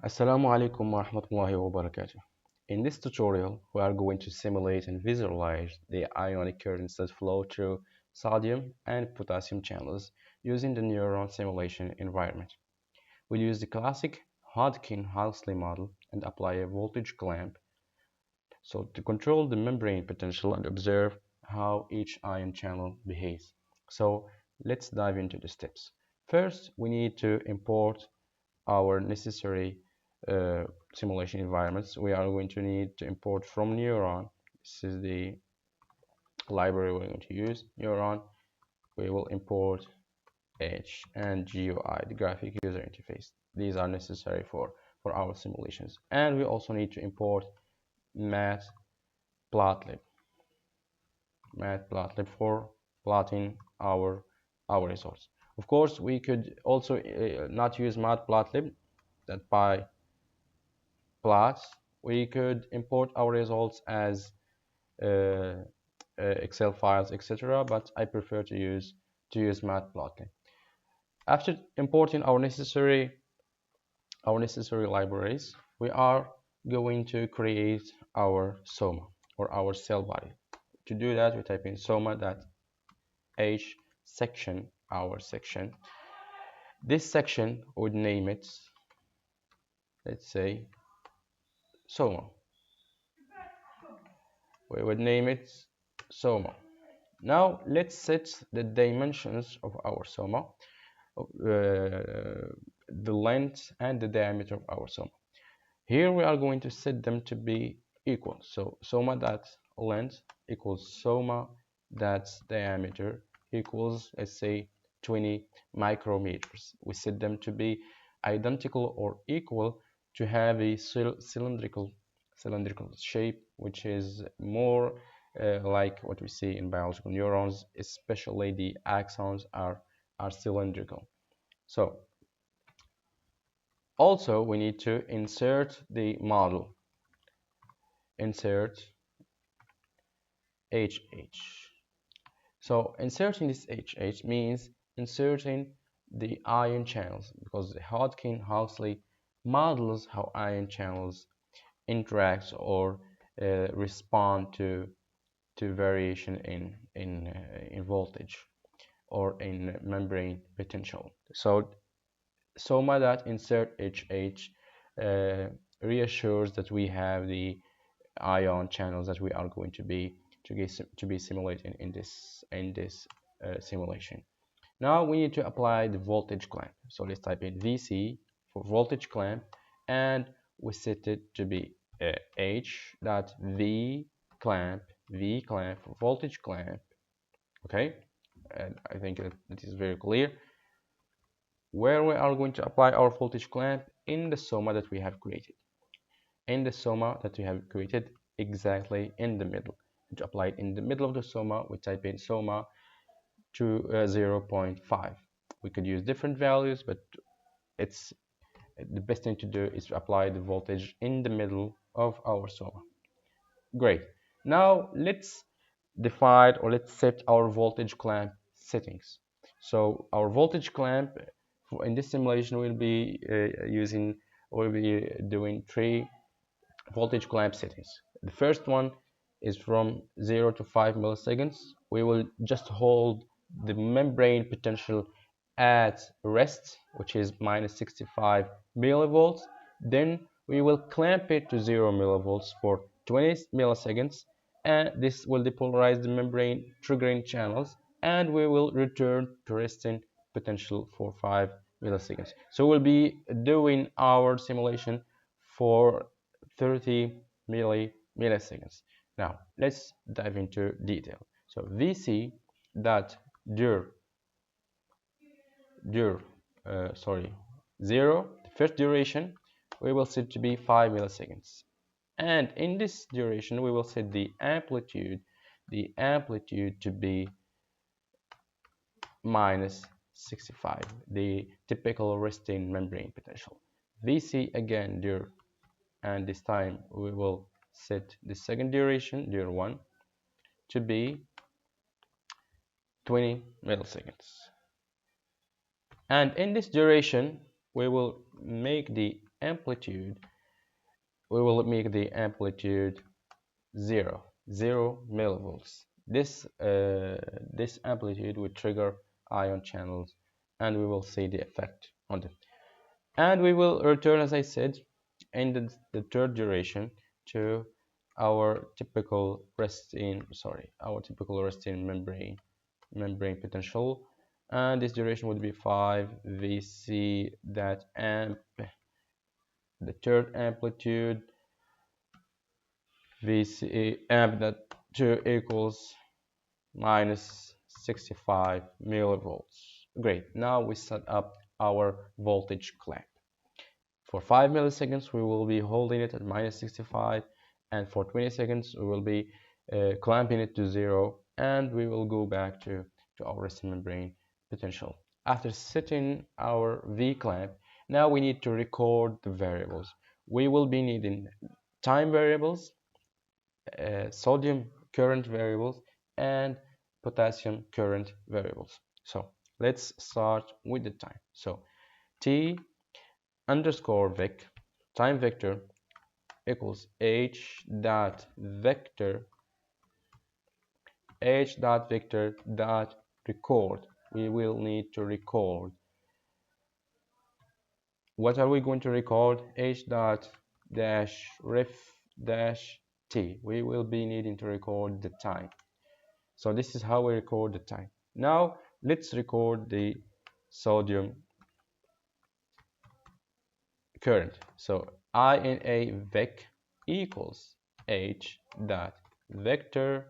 Assalamu alaikum wa rahmatullahi wa barakatuh. In this tutorial, we are going to simulate and visualize the ionic currents that flow through sodium and potassium channels using the neuron simulation environment. We'll use the classic Hodgkin-Huxley model and apply a voltage clamp to control the membrane potential and observe how each ion channel behaves. So let's dive into the steps. First, we need to import our necessary simulation environments. We are going to need to import from NEURON. This is the library we're going to use. NEURON. We will import H and GUI, the graphic user interface. These are necessary for our simulations. And we also need to import matplotlib for plotting our results. Of course, we could also not use matplotlib, that by plots. We could import our results as Excel files, etc. But I prefer to use matplotlib. After importing our necessary libraries, we are going to create our soma, or our cell body. To do that, we type in soma.h section, our section. This section would name it, let's say, soma. We would name it soma. Now let's set the dimensions of our soma, the length and the diameter of our soma. Here we are going to set them to be equal. So soma.length equals soma.diameter equals, let's say, 20 micrometers. We set them to be identical or equal to have a cylindrical shape, which is more like what we see in biological neurons, especially the axons are cylindrical. So also we need to insert the model. Insert HH. So inserting this HH means inserting the ion channels, because the Hodgkin-Huxley models how ion channels interact or respond to variation in voltage or in membrane potential. So soma.insert HH reassures that we have the ion channels that we are going to be simulating in this simulation. Now we need to apply the voltage clamp. So let's type in VC for voltage clamp, and we set it to be H.V clamp for voltage clamp. Okay, and I think that is very clear. Where we are going to apply our voltage clamp? In the soma that we have created. In the soma that we have created, exactly in the middle. To apply it in the middle of the soma, we type in soma to 0.5. We could use different values, but it's the best thing to do is to apply the voltage in the middle of our soma. Great. Now let's define, or let's set our voltage clamp settings. So our voltage clamp in this simulation will be doing 3 voltage clamp settings. The first one is from 0 to 5 milliseconds. We will just hold the membrane potential at rest, which is minus 65 millivolts. Then we will clamp it to 0 millivolts for 20 milliseconds, and this will depolarize the membrane triggering channels, and we will return to resting potential for 5 milliseconds. So we'll be doing our simulation for 30 milliseconds. Now let's dive into detail. So VC that dur 0, the first duration we will set to be 5 milliseconds, and in this duration we will set the amplitude to be minus 65, the typical resting membrane potential. VC again dur, and this time we will set the second duration, dur 1, to be 20 milliseconds. And in this duration we will make the amplitude, we will make the amplitude 0, 0 millivolts. This amplitude will trigger ion channels, and we will see the effect on them. And we will return, as I said, in the third duration to our typical resting membrane potential, and this duration would be 5 VC that amp, the third amplitude VC amp that 2 equals minus 65 millivolts. Great. Now we set up our voltage clamp. For 5 milliseconds, we will be holding it at minus 65, and for 20 seconds, we will be clamping it to 0, and we will go back to our resting membrane potential. After setting our V clamp, now we need to record the variables. We will be needing time variables, sodium current variables, and potassium current variables. So let's start with the time. So T underscore vec, time vector, equals h dot vector dot record. We will need to record. What are we going to record? H dot dash ref dash t. We will be needing to record the time. So this is how we record the time. Now let's record the sodium current. So I in a vec equals h dot vector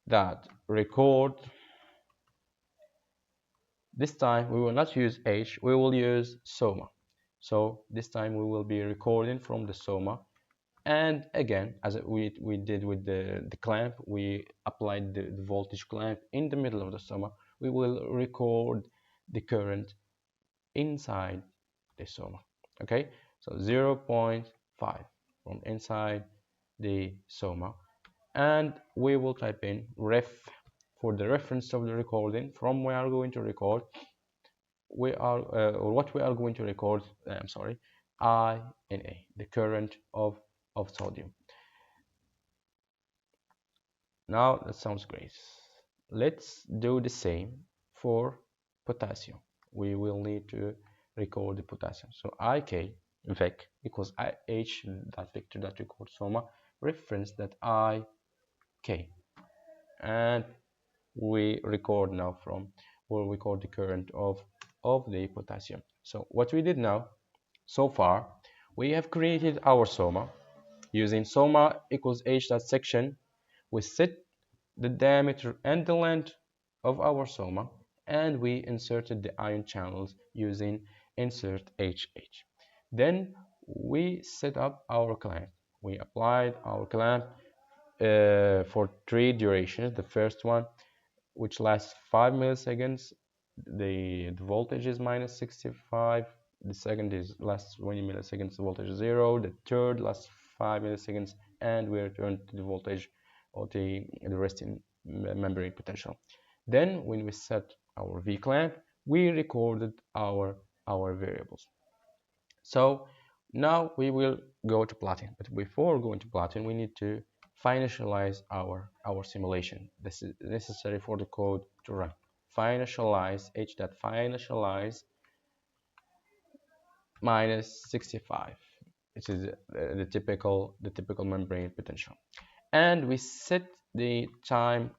dot record. This time we will not use h, we will use soma. So this time we will be recording from the soma, and again, as we did with the clamp, we applied the voltage clamp in the middle of the soma. We will record the current inside the soma. Okay, so 0.5 from inside the soma, and we will type in ref for the reference of the recording from where we are going to record. We are or what we are going to record. I'm sorry, I in A, the current of sodium. Now that sounds great. Let's do the same for potassium. We will need to record the potassium. So IK vec equals IH dot vector dot record soma reference that IK, and we record now from, or record the current of the potassium. So what we did now, so far, we have created our soma using soma equals h dot section. We set the diameter and the length of our soma, and we inserted the ion channels using insert HH. Then we set up our clamp. We applied our clamp for 3 durations. The first one, which lasts 5 milliseconds, the voltage is minus 65. The second is lasts 20 milliseconds, the voltage is 0. The third lasts 5 milliseconds, and we return to the voltage or the resting membrane potential. Then when we set our V clamp, we recorded our variables. So now we will go to plotting, but before going to plotting, we need to finalize our simulation. This is necessary for the code to run. Finalize h dot finalize minus 65, which is the typical membrane potential, and we set the time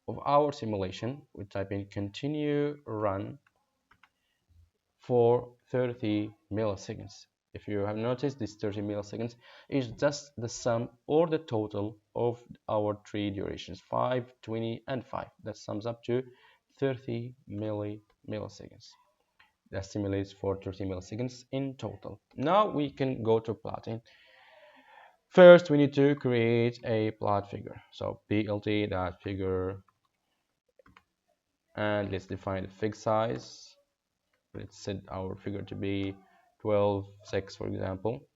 of our simulation. We type in continue run for 30 milliseconds. If you have noticed, this 30 milliseconds is just the sum or the total of our 3 durations, 5, 20, and 5. That sums up to 30 milliseconds. That simulates for 30 milliseconds in total. Now we can go to plotting. First, we need to create a plot figure. So plt.figure, and let's define the fig size. Let's set our figure to be 12:6, for example.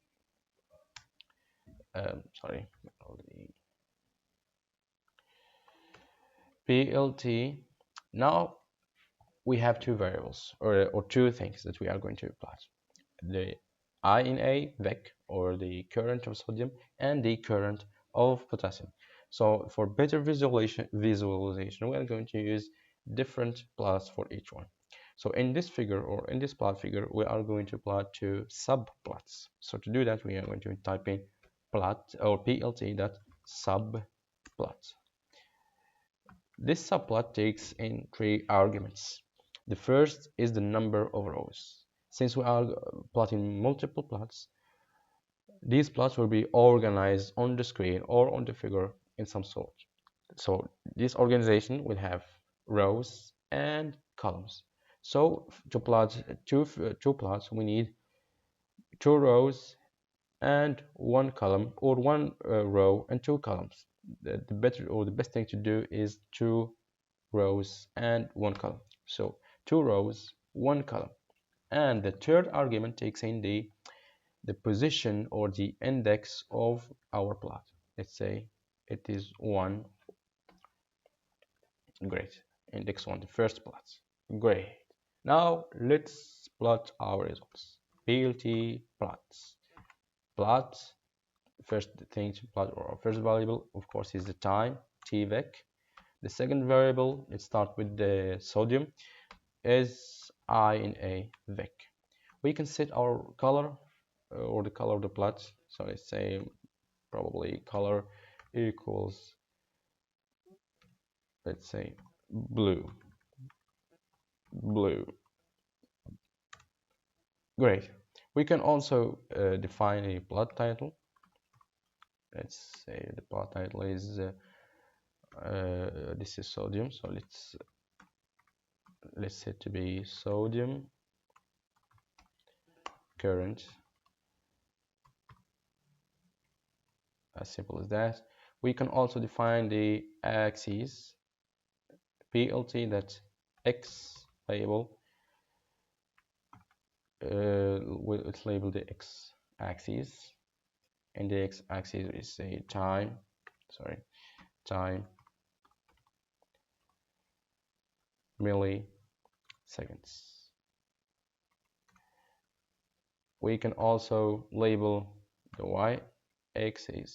Sorry, plt. Now we have 2 variables or 2 things that we are going to plot. the I in A vec, or the current of sodium, and the current of potassium. So for better visualization, we are going to use different plots for each one. So in this figure, or in this plot figure, we are going to plot two subplots. So to do that, we are going to type in plot, or plt dot subplot. This subplot takes in three arguments. The first is the number of rows. Since we are plotting multiple plots, these plots will be organized on the screen or on the figure in some sort. So this organization will have rows and columns. So to plot two plots, we need two rows and one column, or one row and two columns. The better, or the best thing to do is two rows and one column. So two rows, one column. And the third argument takes in the position or the index of our plot. Let's say it is 1. Great. Index 1, the first plot. Great. Now let's plot our results. PLT plots. Plot, first thing to plot, or first variable, of course, is the time, tvec. The second variable, let's start with the sodium, is I in A vec. We can set our color, or the color of the plot. So let's say probably color equals, let's say, blue. Great. We can also define a plot title. Let's say the plot title is this is sodium, so let's set to be sodium current. As simple as that. We can also define the axes, plt that x label, let's label the x axis, and the x axis is say time milliseconds. We can also label the y axis,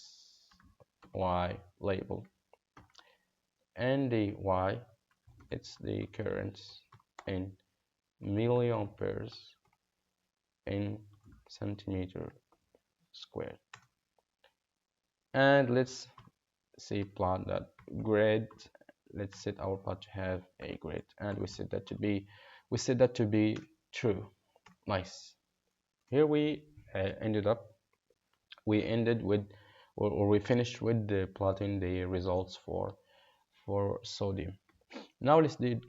y label, and the y, it's the current in milliamperes in centimeter squared. And let's see plot that grid. Let's set our plot to have a grid, and we set that to be true. Nice. Here we ended with, or we finished with the plotting the results for sodium. Now let's do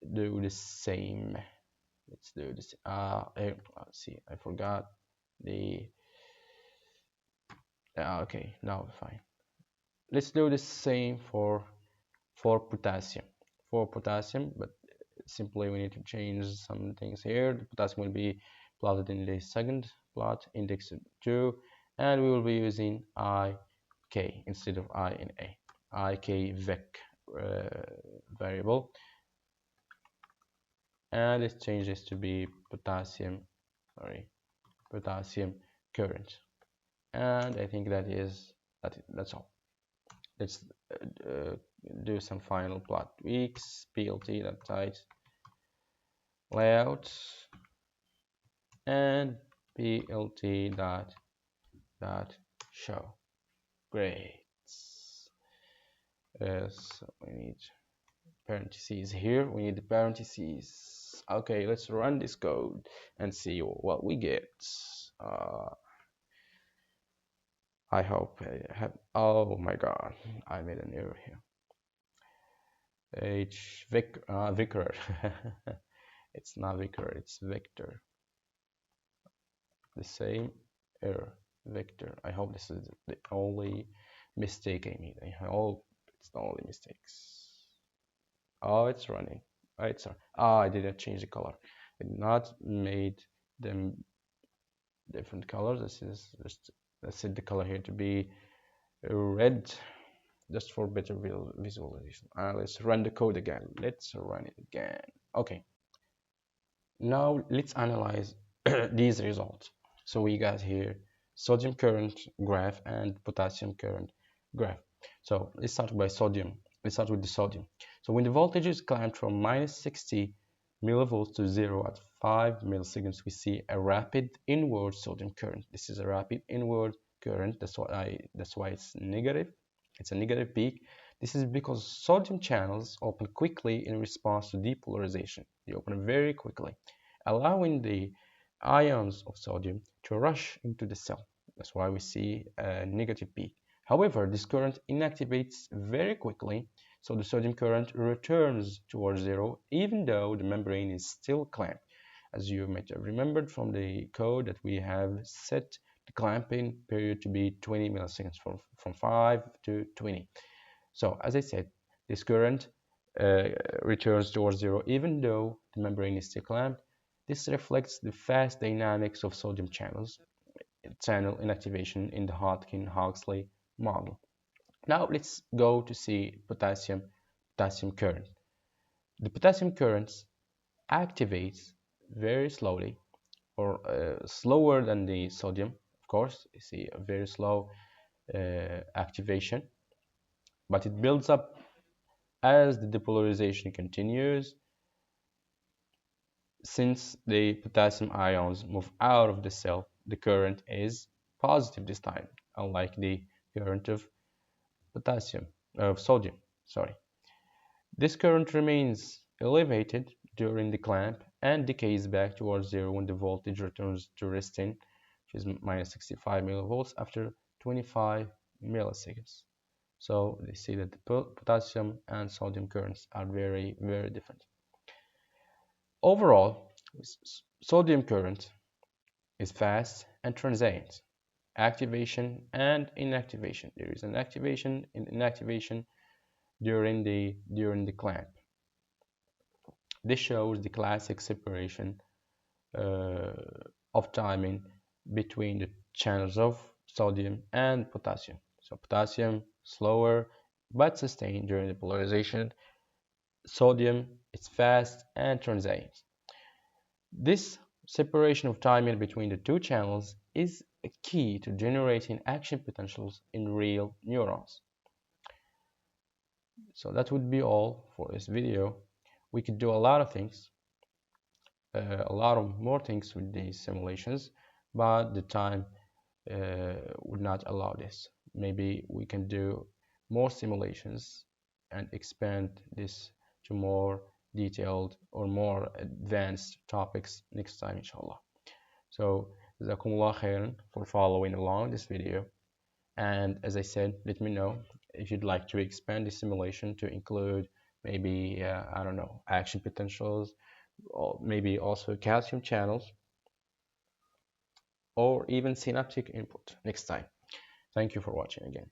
the same. Let's do this. Let's see, I forgot the. Okay, now fine. Let's do the same for potassium. For potassium, but simply we need to change some things here. The potassium will be plotted in the second plot, index 2, and we will be using IK instead of I in A. IK vec variable, and let's change this to be potassium current. And I think that's all. Let's do some final plot tweaks. PLT that tight layout, and PLT dot show. Great. So we need parentheses here. We need the parentheses. Okay, let's run this code and see what we get. I hope I have. Oh my god, I made an error here. Vicar. It's not vicar, it's vector. The same error, vector. I hope this is the only mistake I made. I hope it's the only mistakes. Oh, it's running. Oh, it's I didn't change the color. I did not made them different colors. This is just, let's set the color here to be red, just for better visualization. Let's run the code again. Let's run it again. Okay. Now let's analyze these results. So we got here sodium current graph and potassium current graph. So let's start by sodium. Let's start with the sodium. So when the voltage is climbed from minus 60 millivolts to zero at 5 milliseconds, we see a rapid inward sodium current. This is a rapid inward current. That's why it's negative. It's a negative peak. This is because sodium channels open quickly in response to depolarization. They open very quickly, allowing the ions of sodium to rush into the cell. That's why we see a negative peak. However, this current inactivates very quickly, so the sodium current returns towards zero, even though the membrane is still clamped. As you might have remembered from the code that we have set the clamping period to be 20 milliseconds from 5 to 20. So as I said, this current uh, returns towards zero even though the membrane is still clamped. This reflects the fast dynamics of sodium channel inactivation in the Hodgkin-Huxley model. Now let's go to see potassium current. The potassium current activates very slowly or slower than the sodium. Of course, you see a very slow activation, but it builds up as the depolarization continues. Since the potassium ions move out of the cell, the current is positive this time, unlike the current of sodium. Sorry. This current remains elevated during the clamp and decays back towards zero when the voltage returns to resting, which is minus 65 millivolts after 25 milliseconds. So they see that the potassium and sodium currents are very, very different. Overall, sodium current is fast and transient. Activation and inactivation. There is an activation and inactivation during the clamp. This shows the classic separation uh, of timing between the channels of sodium and potassium. So potassium slower but sustained during the polarization. Sodium is fast and transient. This separation of timing between the two channels is a key to generating action potentials in real neurons. So that would be all for this video. We could do a lot of things, a lot of more things with these simulations, but the time would not allow this. Maybe we can do more simulations and expand this to more detailed or more advanced topics next time, inshallah. So, Jazakumullah khairan for following along this video. And as I said, let me know if you'd like to expand the simulation to include maybe, I don't know, action potentials, or maybe also calcium channels, or even synaptic input next time. Thank you for watching again.